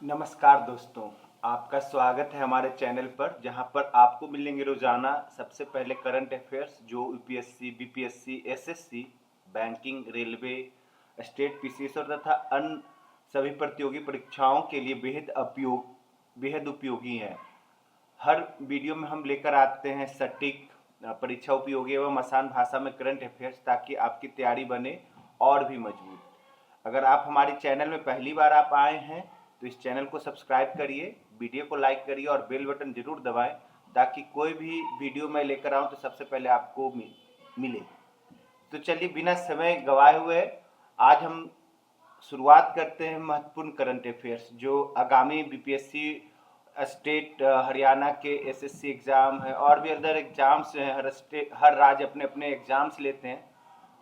नमस्कार दोस्तों, आपका स्वागत है हमारे चैनल पर जहां पर आपको मिलेंगे रोजाना सबसे पहले करंट अफेयर्स जो UPSC, BPSC, SSC, banking, railway, state PCS और तथा अन्य सभी प्रतियोगी परीक्षाओं के लिए बेहद उपयोगी हैं। हर वीडियो में हम लेकर आते हैं सटीक, परीक्षा उपयोगी एवं आसान भाषा में करंट अफेयर्स ताकि आपकी तैयारी बने और भी मजबूत। अगर आप हमारे चैनल में पहली बार आप आए हैं तो इस चैनल को सब्सक्राइब करिए, वीडियो को लाइक करिए और बेल बटन जरूर दबाएं ताकि कोई भी वीडियो मैं लेकर आऊं तो सबसे पहले आपको मिले। तो चलिए बिना समय गवाए हुए आज हम शुरुआत करते हैं महत्वपूर्ण करंट अफेयर्स जो आगामी बीपीएससी, स्टेट हरियाणा के एसएससी एग्जाम है और भी अदर एग्जाम्स हैं। हर राज्य अपने अपने एग्जाम्स लेते हैं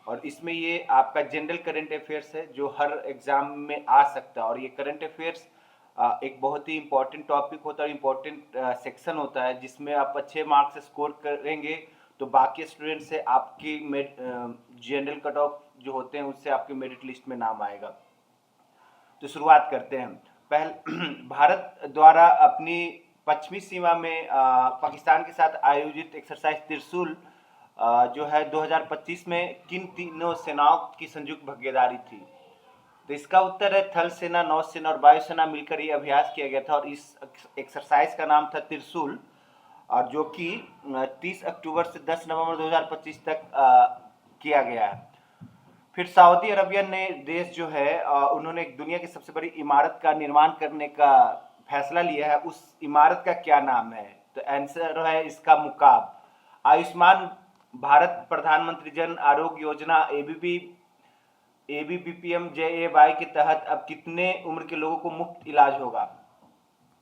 और इसमें ये आपका जनरल करंट अफेयर्स है जो हर एग्जाम में आ सकता है। और ये करंट अफेयर्स एक बहुत ही इम्पोर्टेंट टॉपिक होता है, इम्पोर्टेंट सेक्शन होता है जिसमें आप अच्छे मार्क्स स्कोर करेंगे तो बाकी स्टूडेंट से आपकी जनरल कट ऑफ जो होते हैं उससे आपके मेरिट लिस्ट में नाम आएगा। तो शुरुआत करते हैं। भारत द्वारा अपनी पश्चिमी सीमा में पाकिस्तान के साथ आयोजित एक्सरसाइज त्रिशूल जो है 2025 में किन तीनों सेनाओं की संयुक्त भागीदारी थी? तो इसका उत्तर है थल सेना, नौसेना और वायुसेना मिलकर ये अभ्यास किया गया था और इस एक्सरसाइज का नाम था त्रिशूल और जो कि 30 अक्टूबर से 10 नवंबर 2025 तक किया गया है। फिर सऊदी अरबियन ने देश जो है उन्होंने एक दुनिया की सबसे बड़ी इमारत का निर्माण करने का फैसला लिया है। उस इमारत का क्या नाम है? तो आंसर है इसका मुकाब। आयुष्मान भारत प्रधानमंत्री जन आरोग्य योजना ABBPM-JAY के तहत अब कितने उम्र के लोगों को मुफ्त इलाज होगा?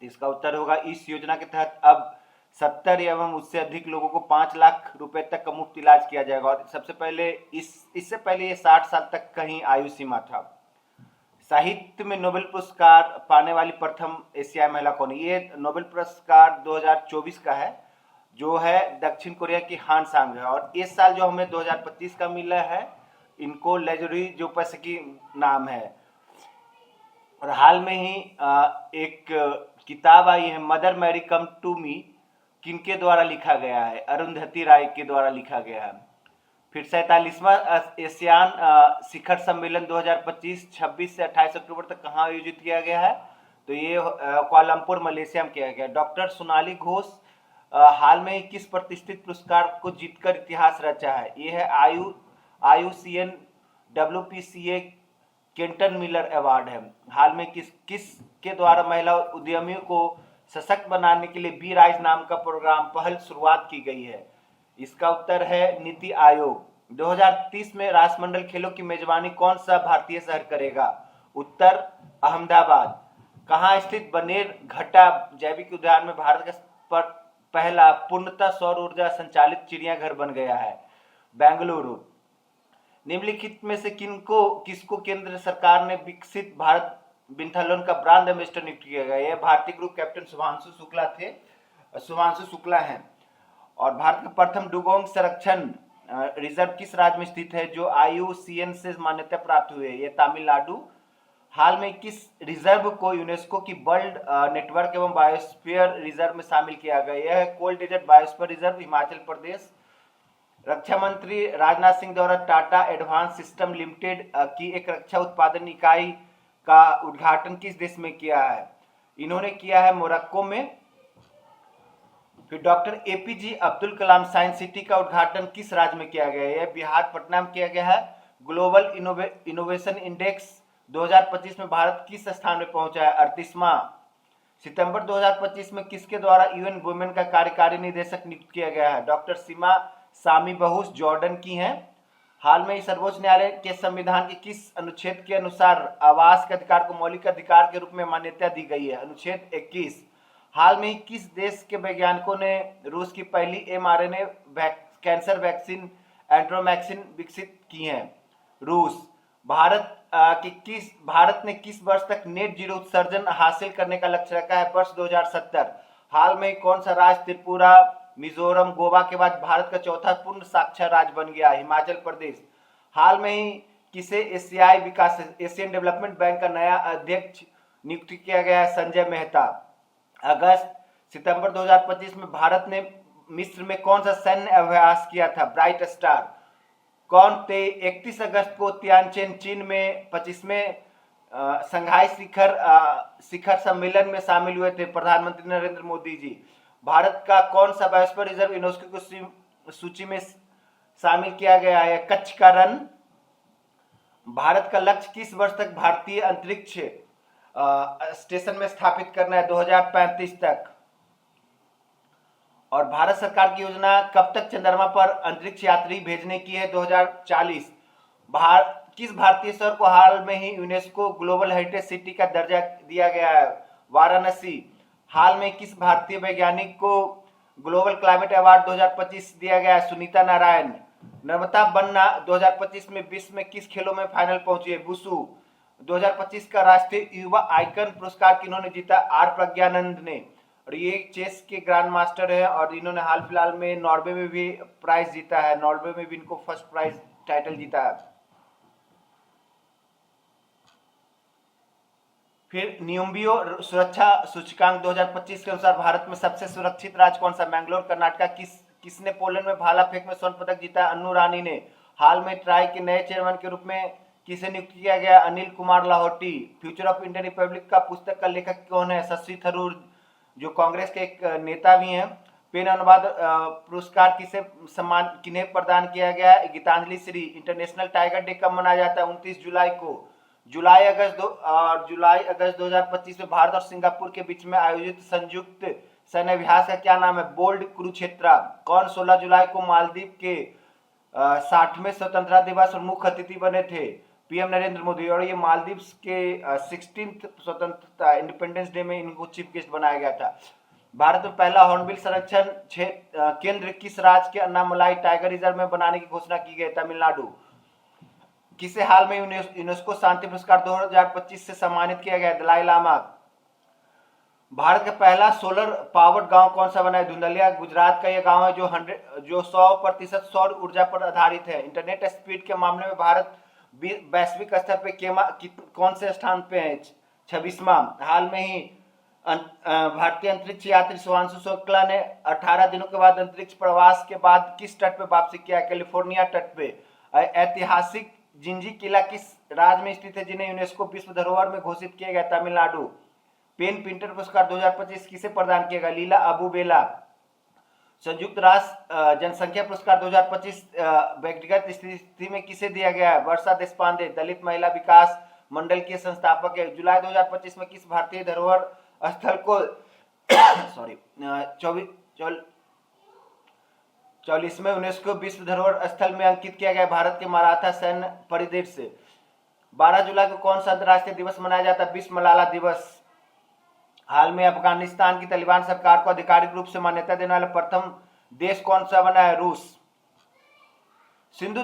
इसका उत्तर होगा इस योजना के तहत अब 70 एवं उससे अधिक लोगों को 5 लाख रुपए तक का मुफ्त इलाज किया जाएगा। और सबसे पहले इससे पहले ये 60 साल तक का ही आयु सीमा था। साहित्य में नोबेल पुरस्कार पाने वाली प्रथम एशियाई महिला कौन है? ये नोबेल पुरस्कार 2024 का है जो है दक्षिण कोरिया की हान सांग है। और इस साल जो हमें 2025 का मिला है इनको लेजोरी जोपसकी नाम है। और हाल में ही एक किताब आई है mother Mary come to me, किनके द्वारा लिखा गया है? अरुंधति राय के द्वारा लिखा गया है। फिर 47वां एशियान शिखर सम्मेलन 2025 26 से 28 अक्टूबर तक कहाँ आयोजित किया गया है? तो ये कुआलालंपुर मलेशिया में किया गया। डॉक्टर सोनाली घोष हाल में किस प्रतिष्ठित पुरस्कार को जीतकर इतिहास रचा है? ये है IUCN WPCA केंटन मिलर अवार्ड है। हाल में किस के द्वारा महिला उद्यमियों को सशक्त बनाने के लिए बी राइज नाम का प्रोग्राम पहल शुरुआत की गई है? इसका उत्तर है नीति आयोग। 2030 में राष्ट्रमंडल खेलों की मेजबानी कौन सा भारतीय शहर करेगा? उत्तर अहमदाबाद। कहाँ स्थित बनेर घट्टा जैविक उद्यान में भारत का पहला पूर्णतः सौर ऊर्जा संचालित चिड़ियाघर बन गया है? बेंगलुरु। निम्नलिखित में से किसको केंद्र सरकार ने विकसित भारत बिंथालोन का ब्रांड एम्बेसडर नियुक्त किया गया? यह भारतीय ग्रुप कैप्टन शुभांशु शुक्ला हैं। और भारत का प्रथम डुगोंग संरक्षण रिजर्व किस राज्य में स्थित है जो IUCN से मान्यता प्राप्त हुई है? यह तमिलनाडु। हाल में किस रिजर्व को यूनेस्को की वर्ल्ड नेटवर्क एवं बायोस्फीयर रिजर्व में शामिल किया गया? यह है cold desert biosphere reserve, Himachal Pradesh. रक्षा मंत्री राजनाथ सिंह द्वारा टाटा एडवांस सिस्टम लिमिटेड की एक रक्षा उत्पादन इकाई का उद्घाटन किस देश में किया है? इन्होंने किया है मोरक्को में। फिर doctor APJ Abdul Kalam science city का उद्घाटन किस राज्य में किया गया है? यह बिहार पटना में किया गया है। ग्लोबल इनोवेशन इंडेक्स 2025 में भारत किस स्थान में पहुंचा है? 38वां। सितंबर 2025 में किसके द्वारा UN वुमेन का कार्यकारी निदेशक नियुक्त किया गया है? डॉक्टर सीमा सामी बहुस जॉर्डन की हैं। हाल में ही सर्वोच्च न्यायालय के संविधान के किस अनुच्छेद के अनुसार आवास के अधिकार को मौलिक अधिकार के रूप में मान्यता दी गई है? अनुच्छेद 21। हाल में ही किस देश के वैज्ञानिकों ने रूस की पहली mRNA कैंसर वैक्सीन एंड्रोमैक्सिन विकसित की है? रूस। भारत ने किस वर्ष तक नेट जीरो उत्सर्जन हासिल करने का लक्ष्य रखा है? वर्ष 2070। हाल में कौन सा राज्य त्रिपुरा, मिजोरम, गोवा के बाद भारत का चौथा पूर्ण साक्षर राज्य बन गया? हिमाचल प्रदेश। हाल में ही किसे एशियाई विकास एशियन डेवलपमेंट बैंक का नया अध्यक्ष नियुक्ति किया गया है संजय मेहता। सितंबर 2025 में भारत ने मिस्र में कौन सा सैन्य अभ्यास किया था? Bright star. कौन थे 31 अगस्त को तियानचेन चीन में 25वें संघाई शिखर सम्मेलन में शामिल हुए थे? प्रधानमंत्री नरेंद्र मोदी जी। भारत का कौन सा बायोस्फीयर रिजर्व यूनेस्को की सूची में शामिल किया गया है? कच्छ का रण। भारत का लक्ष्य किस वर्ष तक भारतीय अंतरिक्ष स्टेशन में स्थापित करना है? 2035 तक। और भारत सरकार की योजना कब तक चंद्रमा पर अंतरिक्ष यात्री भेजने की है? 2040। किस भारतीय शहर को हाल में ही यूनेस्को ग्लोबल हेरिटेज सिटी का दर्जा दिया गया है? वाराणसी। हाल में किस भारतीय वैज्ञानिक को ग्लोबल क्लाइमेट अवार्ड 2025 दिया गया है? सुनीता नारायण। नर्मदा बन्ना 2025 में विश्व में किस खेलों में फाइनल पहुंची है? वुशु। 2025 का राष्ट्रीय युवा आइकन पुरस्कार किन्होंने जीता? आर प्रज्ञानंद ने। और ये चेस के ग्रैंड मास्टर है और इन्होंने हाल फिलहाल में नॉर्वे में भी प्राइज जीता है। नॉर्वे में भी इनको फर्स्ट प्राइज टाइटल जीता है। फिर नियुम्बियो सुरक्षा सूचकांक 2025 के अनुसार भारत में सबसे सुरक्षित राज्य कौन सा? मैंगलोर कर्नाटका। किसने पोलैंड में भाला फेंक में स्वर्ण पदक जीता? अन्नू रानी ने। हाल में ट्राई के नए चेयरमैन के रूप में किसे नियुक्त किया गया? Anil Kumar Lahoti. Future of Indian Republic का पुस्तक का लेखक कौन है? शशि थरूर, जो कांग्रेस के एक नेता भी हैं। पेन अनुवाद पुरस्कार किन्हें प्रदान किया गया है? Geetanjali Shree. International tiger day कब मनाया जाता है? 29 जुलाई को। जुलाई अगस्त 2025 में भारत और सिंगापुर के बीच में आयोजित संयुक्त सैन्य अभ्यास का क्या नाम है? बोल्ड कुरुक्षेत्रा। कौन 16 जुलाई को मालदीव के 60वें स्वतंत्रता दिवस और मुख्य अतिथि बने थे? पीएम नरेंद्र मोदी। और ये मालदीव के 16th स्वतंत्रता इंडिपेंडेंस डे में इनको चीफ गेस्ट बनाया गया था। भारत में पहला हॉर्नबिल संरक्षण केंद्र किस राज्य के अन्नामलाई टाइगर रिजर्व में बनाने की घोषणा की गई? तमिलनाडु। किसे हाल में यूनेस्को शांति पुरस्कार 2025 से सम्मानित किया गया? दलाई लामा। भारत का पहला सोलर पावर्ड गांव कौन सा बना है? धुंधलिया। गुजरात का यह गांव है जो 100% सौर ऊर्जा पर आधारित है। इंटरनेट स्पीड के मामले में भारत वैश्विक स्तर पे कौन से स्थान पे है? 26वां। हाल में ही भारतीय अंतरिक्ष यात्री शुभांशु शुक्ला ने 18 दिनों के बाद अंतरिक्ष प्रवास के बाद किस तट पे वापसी किया? कैलिफोर्निया तट पे। ऐतिहासिक जिंजी किला किस राज्य में स्थित है जिन्हें यूनेस्को विश्व धरोहर में घोषित किया गया? तमिलनाडु। पेन प्रिंटर पुरस्कार 2025 किसे प्रदान किया गया? लीला अबुबेला। संयुक्त राष्ट्र जनसंख्या पुरस्कार 2025 व्यक्तिगत स्थिति में किसे दिया गया है? वर्षा देशपांडे। दलित महिला विकास मंडल के संस्थापक है। जुलाई 2025 में किस भारतीय धरोहर स्थल को 44वें यूनेस्को विश्व धरोहर स्थल में अंकित किया गया? भारत के मराठा सैन्य परिदृश्य। 12 जुलाई को कौन सा अंतर्राष्ट्रीय दिवस मनाया जाता है? विश्व मलाला दिवस। हाल में अफगानिस्तान की तालिबान सरकार को आधिकारिक रूप से मान्यता देने वाला प्रथम देश कौन सा बना है? रूस। सिंधु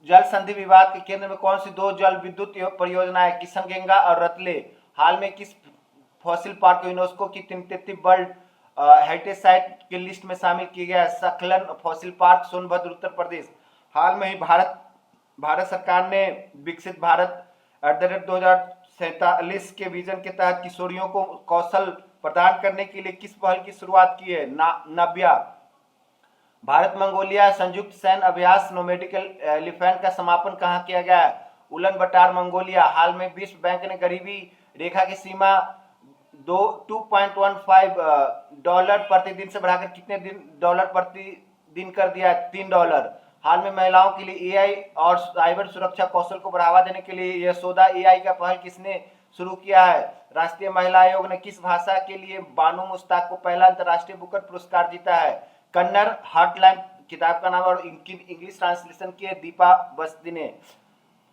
जल संधि विवाद के केंद्र में कौन सी दो जल विद्युत परियोजनाएं? किशनगंगा और रतले। हाल में किस फॉसिल पार्क को यूनेस्को की 33 वर्ल्ड हेरिटेज साइट की लिस्ट में शामिल किया गया? सकलन फॉसिल पार्क, सोनभद्र, उत्तर प्रदेश। हाल में ही भारत सरकार ने विकसित भारत @2047 के विजन के तहत किशोरियों को कौशल प्रदान करने के लिए किस पहल की शुरुआत की है? नव्या। भारत मंगोलिया संयुक्त सैन्य अभ्यास नोमैडिकल एलिफेंट का समापन कहाँ किया गया है? उलन बटार, मंगोलिया। हाल में विश्व बैंक ने गरीबी रेखा की सीमा 2.15 डॉलर प्रतिदिन से बढ़ाकर कितने डॉलर प्रतिदिन कर दिया है? $3। हाल में महिलाओं के लिए एआई और साइबर सुरक्षा कौशल को बढ़ावा देने के लिए यशोदा एआई का पहल किसने शुरू किया है? राष्ट्रीय महिला आयोग ने किस भाषा के लिए बानू मुश्ताक को पहला अंतर्राष्ट्रीय बुकर पुरस्कार जीता है? कन्नड़। हॉटलाइन किताब का नाम और इंग्लिश ट्रांसलेशन की है दीपा बस्ती ने।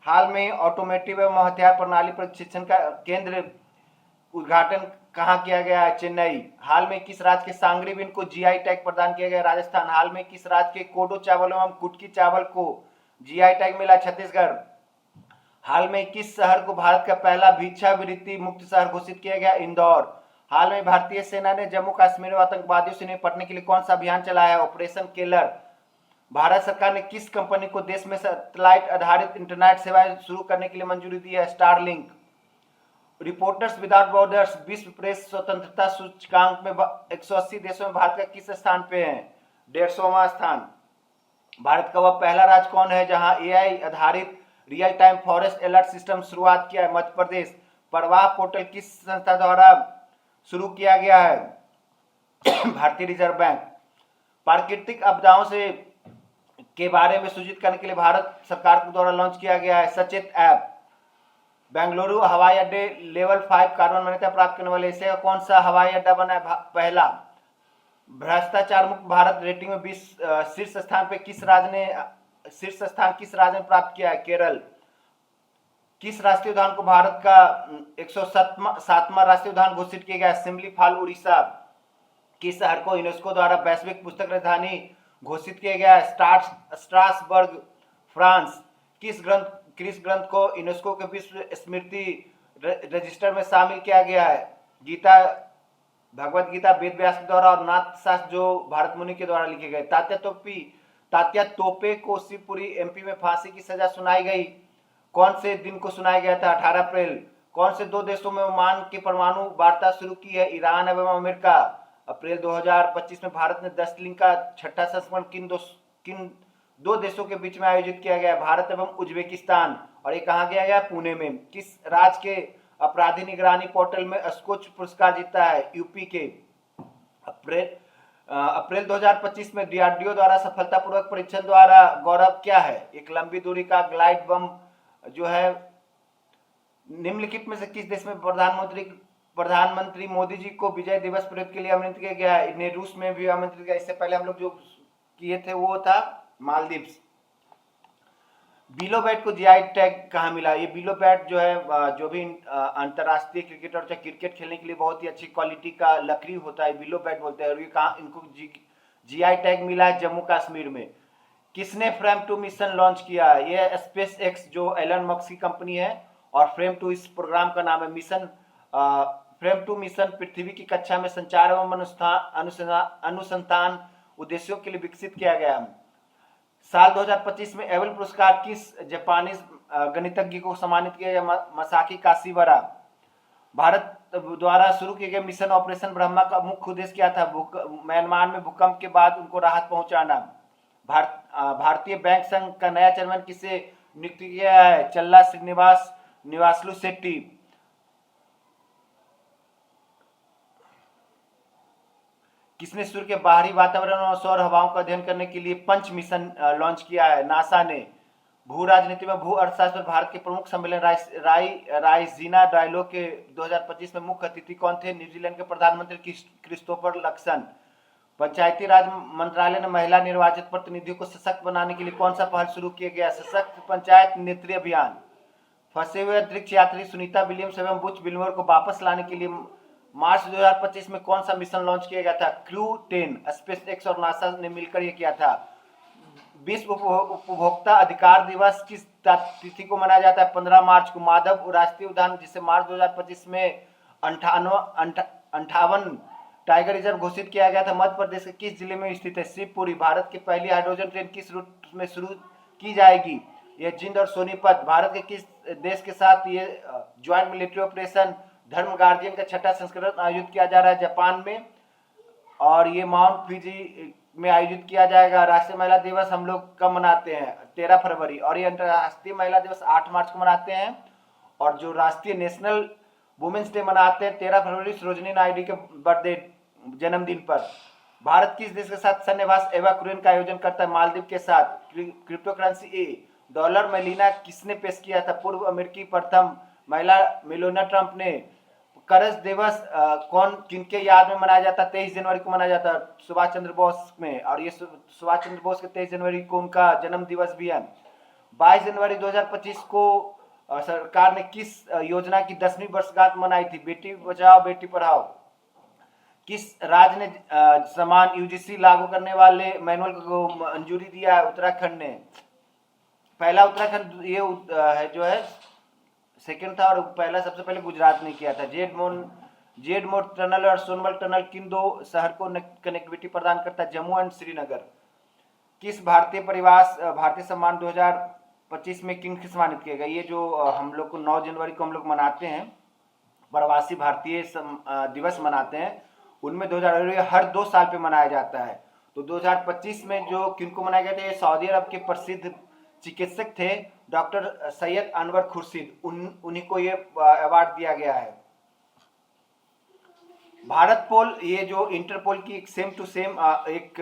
हाल में ऑटोमेटिव एवं हथियार प्रणाली प्रशिक्षण का केंद्र उद्घाटन कहाँ किया गया है? चेन्नई। हाल में किस राज्य के सांगरी बिन को जीआई टैग प्रदान किया गया? राजस्थान। हाल में किस राज्य के कोडो चावल एवं कुटकी चावल को जीआई टैग मिला? छत्तीसगढ़। हाल में किस शहर को भारत का पहला भिक्षावृत्ति मुक्त शहर घोषित किया गया? इंदौर। हाल में भारतीय सेना ने जम्मू कश्मीर में आतंकवादियों से निपटने के लिए कौन सा अभियान चलाया है? Operation Keller. भारत सरकार ने किस कंपनी को देश में सैटेलाइट आधारित इंटरनेट सेवाएं शुरू करने के लिए मंजूरी दी है? स्टारलिंक। रिपोर्टर्स विदाउट बॉर्डर्स विश्व प्रेस स्वतंत्रता सूचकांक में 180 देशों में भारत का किस स्थान पे है? 150वां स्थान। भारत का वह पहला राज्य कौन है जहां एआई आधारित real time forest alert system शुरुआत किया है? मध्य प्रदेश। प्रवाह पोर्टल किस संस्था द्वारा शुरू किया गया है? भारतीय रिजर्व बैंक। प्राकृतिक आपदाओं से के बारे में सूचित करने के लिए भारत सरकार द्वारा लॉन्च किया गया है सचेत ऐप। बेंगलुरु हवाई अड्डे लेवल 5 कार्बन मान्यता प्राप्त करने वाले एशिया का कौन सा हवाई अड्डा बना है? पहला। भ्रष्टाचार मुक्त भारत रेटिंग में 20 शीर्ष स्थान किस राज्य ने प्राप्त किया है? केरल। किस राष्ट्रीय उद्यान को भारत का 107वां राष्ट्रीय उद्यान घोषित किया गया? सिमली फॉल उड़ीसा। किस शहर को यूनेस्को द्वारा वैश्विक पुस्तक राजधानी घोषित किया गया है? Strasbourg, France. किस ग्रंथ को यूनेस्को के विश्व स्मृति रजिस्टर में शामिल किया गया है? गीता, भगवत गीता वेद व्यास के द्वारा और नाथ शास्त्र जो भारत मुनि के द्वारा लिखे गए। तात्या तोपे को शिवपुरी एमपी में फांसी की सजा सुनाई गई। कौन से दिन को सुनाया गया था? 18 अप्रैल। कौन से दो देशों में ओमान की परमाणु वार्ता शुरू की है? ईरान एवं अमेरिका। अप्रैल 2025 में भारत ने 10 लिंक का छठा संस्करण किन दो देशों के बीच में आयोजित किया गया? भारत एवं उज्बेकिस्तान। और ये कहा गया है? पुणे में। किस राज्य के अपराधी निगरानी पोर्टल में स्कोच पुरस्कार जीता है? यूपी के। अप्रैल 2025 में डीआरडीओ द्वारा सफलतापूर्वक परीक्षण द्वारा गौरव क्या है? एक लंबी दूरी का ग्लाइड बम जो है। निम्नलिखित में से किस देश में प्रधानमंत्री मोदी जी को विजय दिवस परेड के लिए आमंत्रित किया गया है? इन्हें रूस में भी आमंत्रित किया। इससे पहले हम लोग जो किए थे वो था मालदीव्स। बिलो बैट को जीआई टैग कहाँ मिला? ये बिलो बैट जो है जो भी अंतरराष्ट्रीय क्रिकेट और क्रिकेट खेलने के लिए बहुत ही अच्छी क्वालिटी का लकड़ी होता है, बिलो बैट बोलते हैं। और ये कहाँ इनको जीआई टैग मिला है? जम्मू कश्मीर में। किसने फ्रेम 2 मिशन लॉन्च किया है? ये स्पेस एक्स जो एलन मस्क की कंपनी है, और फ्रेम 2 इस प्रोग्राम का नाम है। मिशन फ्रेम 2 मिशन पृथ्वी की कक्षा में संचार एवं अनुसंधान उद्देश्यों के लिए विकसित किया गया। साल 2025 में एबल पुरस्कार किस जापानी गणितज्ञ को सम्मानित किया गया? मसाकी काशीवारा। भारत द्वारा शुरू किए गए मिशन ऑपरेशन ब्रह्मा का मुख्य उद्देश्य क्या था? म्यांमार में भूकंप के बाद उनको राहत पहुंचाना। भारतीय बैंक संघ का नया चेयरमैन किसे नियुक्त किया है? चल्ला श्रीनिवास निवासलू शेट्टी। किसने सूर्य के बाहरी वातावरण और सौर हवाओं का अध्ययन करने के लिए पंच मिशन लॉन्च किया है? नासा ने। भू राजनीति में भू अर्थशास्त्र पर भारत के प्रमुख सम्मेलन राइजीना डायलॉग के 2025 में मुख्य अतिथि कौन थे? न्यूजीलैंड के प्रधानमंत्री क्रिस्टोफर लक्सन। पंचायती राज मंत्रालय ने महिला निर्वाचित प्रतिनिधियों को सशक्त बनाने के लिए कौन सा पहल शुरू किया गया? सशक्त पंचायत नेत्री अभियान। फंसे हुए अंतरिक्ष यात्री सुनीता विलियम्स एवं बुच विल्मर को वापस लाने के लिए मार्च 2025 में कौन सा मिशन लॉन्च किया गया था? क्रू 10। स्पेस एक्स और नासा ने मिलकर यह किया था। विश्व उपभोक्ता अधिकार दिवस किस तिथि को मनाया जाता है? 15 मार्च को। माधव राष्ट्रीय उद्यान जिसे मार्च 2025 में 58 टाइगर रिजर्व घोषित किया गया था, मध्य प्रदेश के किस जिले में स्थित है? शिवपुरी। भारत की पहली हाइड्रोजन ट्रेन किस रूट में शुरू की जाएगी? यह जिंद और सोनीपत। भारत के किस देश के साथ ये ज्वाइंट मिलिट्री ऑपरेशन धर्म गार्जियन का छठा संस्करण आयोजित किया जा रहा है? जापान में। और ये माउंट फिजी में आयोजित किया जाएगा। राष्ट्रीय महिला दिवस हम लोग कब मनाते हैं? 13 फरवरी। और ये अंतर्राष्ट्रीय महिला दिवस 8 मार्च को मनाते हैं। और जो राष्ट्रीय नेशनल वुमेन्स डे मनाते हैं 13 फरवरी सरोजिनी नायडू के बर्थडे जन्मदिन पर। भारत किस देश के साथ सैन्यवास एवाक्यूएशन का आयोजन करता है? मालदीव के साथ। Crypto currency A dollar melaena किसने पेश किया था? पूर्व अमेरिकी प्रथम महिला मेलानिया ट्रंप ने। करस दिवस किनके याद में मनाया जाता है? 23 जनवरी को मनाया जाता है, सुभाष चंद्र बोस में। और ये सुभाष चंद्र बोस के 23 जनवरी को उनका जन्म दिवस भी है। 22 जनवरी 2025 को सरकार ने किस योजना की 10वीं वर्षगांठ मनाई थी? बेटी बचाओ बेटी पढ़ाओ। किस राज्य ने समान यूजीसी लागू करने वाले मैनुअल को मंजूरी दिया है? उत्तराखंड ने। पहला उत्तराखंड ये है जो है सेकंड था, और पहला सबसे पहले गुजरात ने किया था। जेड मोड टनल और सोनबल टनल किन दो शहर को कनेक्टिविटी प्रदान करता है? जम्मू एंड श्रीनगर। किस भारतीय सम्मान 2025 में किन सम्मानित किया गया? ये जो हम लोग को 9 जनवरी को हम लोग मनाते हैं, प्रवासी भारतीय दिवस मनाते हैं, उनमें 2000 हर 2 साल पे मनाया जाता है। तो 2025 में जो किनको मनाया गया था, ये सऊदी अरब के प्रसिद्ध चिकित्सक थे डॉक्टर सैयद अनवर खुर्शीद, उन्हीं को ये अवार्ड दिया गया है। भारत पोल, ये जो इंटरपोल की एक सेम टू सेम एक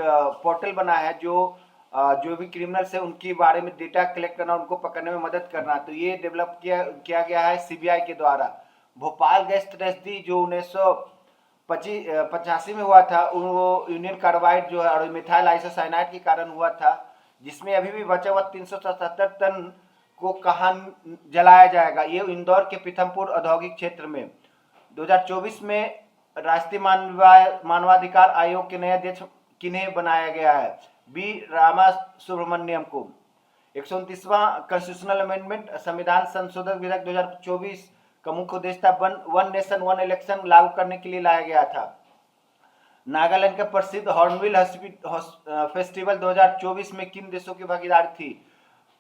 पोर्टल बना है जो भी क्रिमिनल्स है उनके बारे में डेटा कलेक्ट करना, उनको पकड़ने में मदद करना। तो ये डेवलप किया गया है सीबीआई के द्वारा। भोपाल गैस त्रैसदी जो 1985 में हुआ था, वो यूनियन कार्बाइड जो है और मिथाइल आइसोसाइनाइड के कारण हुआ था, जिसमें अभी भी बचा हुआ 377 टन को कहाँ जलाया जाएगा। ये इंदौर के पीथमपुर औद्योगिक क्षेत्र में 2024 में राष्ट्रीय मानवाधिकार आयोग के नए अध्यक्ष किन्हें बनाया गया है? बी रामा सुब्रमण्यम को। 129वां कॉन्स्टिट्यूशनल अमेंडमेंट संविधान संशोधन विधेयक 2024 का मुख्य उद्देश्य था वन नेशन वन इलेक्शन लागू करने के लिए लाया गया था। नागालैंड का प्रसिद्ध हॉर्नबिल फेस्टिवल 2024 में किन देशों की भागीदारी थी?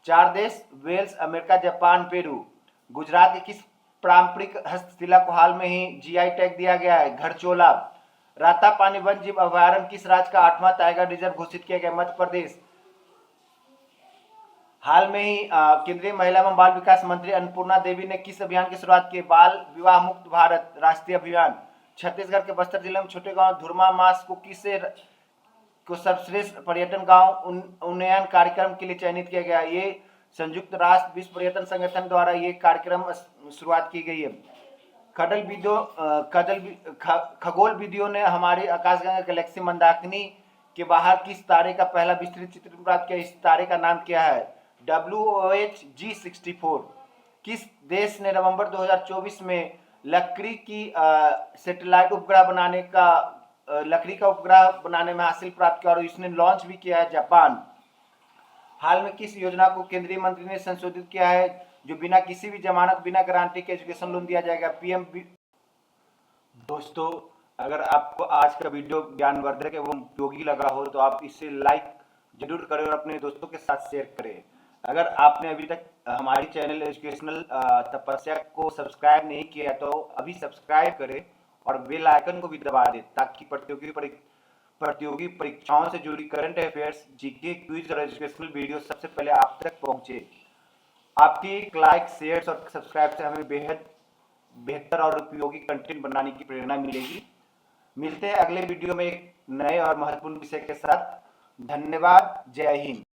4 देश, Wales, America, Japan, Peru. Gujarat के किस पारंपरिक हस्तशिला को हाल में ही जीआई टैग दिया गया है? घड़चोला। रातापानी वन्य जीव अभयारण्य किस राज्य का 8वां टाइगर रिजर्व घोषित किया गया? मध्य प्रदेश। हाल में ही केंद्रीय महिला एवं बाल विकास मंत्री अन्नपूर्णा देवी ने किस अभियान की शुरुआत की? बाल विवाह मुक्त भारत राष्ट्रीय अभियान। छत्तीसगढ़ के बस्तर जिले में छोटे गांव धुरमा मास को सर्वश्रेष्ठ पर्यटन गांव उन्नयन कार्यक्रम के लिए चयनित किया गया। ये संयुक्त राष्ट्र विश्व पर्यटन संगठन द्वारा ये कार्यक्रम शुरुआत की गई है। खगोल विदियों ने हमारी आकाशगंगा गैलेक्सी मंदाकिनी के बाहर किस तारे का पहला विस्तृत चित्र प्राप्त किया? इस तारे का नाम क्या है? WOH-G64। किस देश ने नवंबर 2024 में लकड़ी का उपग्रह बनाने में हासिल प्राप्त किया और इसने लॉन्च भी किया है? जापान। हाल में किस योजना को केंद्रीय मंत्री ने संशोधित किया है जो बिना किसी भी जमानत, बिना गारंटी के एजुकेशन लोन दिया जाएगा? पीएम। दोस्तों, अगर आपको आज का वीडियो ज्ञानवर्धक एवं उपयोगी लगा हो तो आप इसे लाइक जरूर करें और अपने दोस्तों के साथ शेयर करें। अगर आपने अभी तक हमारी चैनल एजुकेशनल तपस्या को सब्सक्राइब नहीं किया तो अभी सब्सक्राइब करें और बेल आइकन को भी दबा दें ताकि प्रतियोगी परीक्षाओं से जुड़ी करंट अफेयर्स, जीके, क्विज और एजुकेशनल वीडियो सबसे पहले आप तक पहुंचे। आपकी लाइक, शेयर और सब्सक्राइब से हमें बेहद बेहतर और उपयोगी कंटेंट बनाने की प्रेरणा मिलेगी। मिलते हैं अगले वीडियो में एक नए और महत्वपूर्ण विषय के साथ। धन्यवाद। जय हिंद।